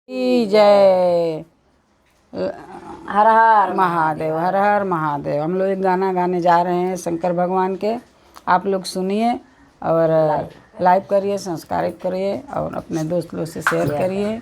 की जय। हर हर महादेव, हर हर महादेव। हम लोग एक गाना गाने जा रहे हैं शंकर भगवान के। आप लोग सुनिए और लाइक करिए, सब्सक्राइब करिए और अपने दोस्त लोग से शेयर करिए।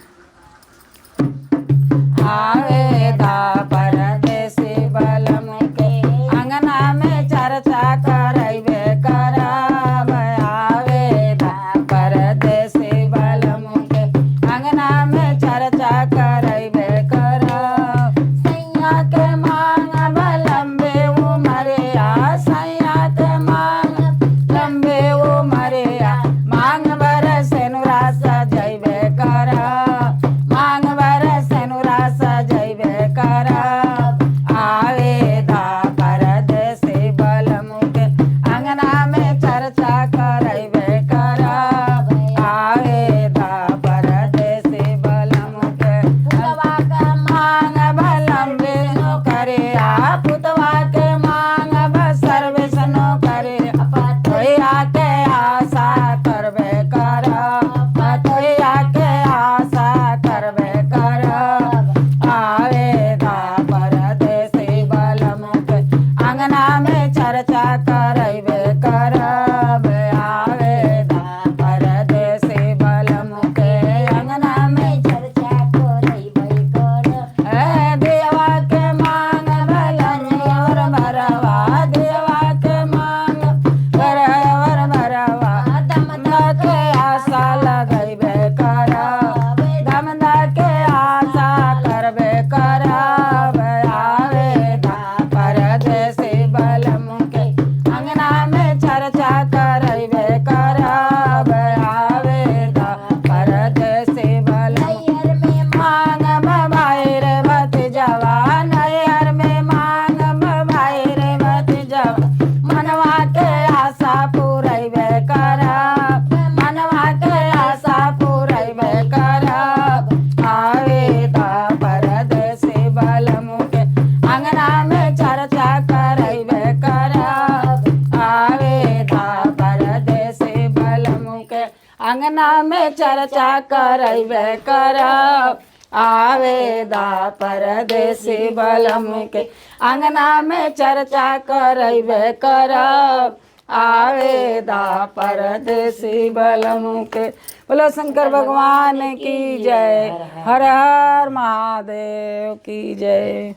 आवेदा परदेसी बलम के अंगना में चर्चा करैबे करब। आवेदा परदेसी बलम के अंगना में चर्चा करैबे करब। सैया के मांग लंबे उमरिया, सैया के मांग लंबे उमरिया, मांग बर सेनुरा सजैबे करब, मांग बर सेनुरा सजैबे करब। आवेदा परदेसी बलम के अंगना में चर्चा करैबे करब। आवेदा परदेसी बलम के पुतवा के मांग लंबे नौकरिया, पुतवा के मांग सर्विस नौकरिया, पतोहिया के आशा करबे करब, पतोहिया के आशा करबे करब। आवेदा परदेसी बलम के अंगना में चर्चा करैबे करब। आवेदा परदेसी बलम के अंगना में चर्चा करैबे करब। देवा के मांग भलनियर भरवा, देवा के मांग भरवर भरवा, दमदा के आशा लगैबे करब, दमदा के आशा करबे करब। आवेदा परदेसी बलम के अंगना में चर्चा करैबे करब। आवेदा परदेसी बलम में मांग भाई रे भतीजवा, नैहर में मांग भाई रे भतीजवा, मनवा के आशा पूरैबे करब, मनवा के आशा पूरैबे करब। आवेदा परदेसी बलम के अंगना में चर्चा करैबे करब। आवेदा परदेसी बलम के अंगना में चर्चा करैबे करब। आवेदा परदेसी बलम के अंगना में चर्चा करैबे करब। आवेदा परदेसी बलम के। बोलो शंकर भगवान की जय, हर हर महादेव की जय।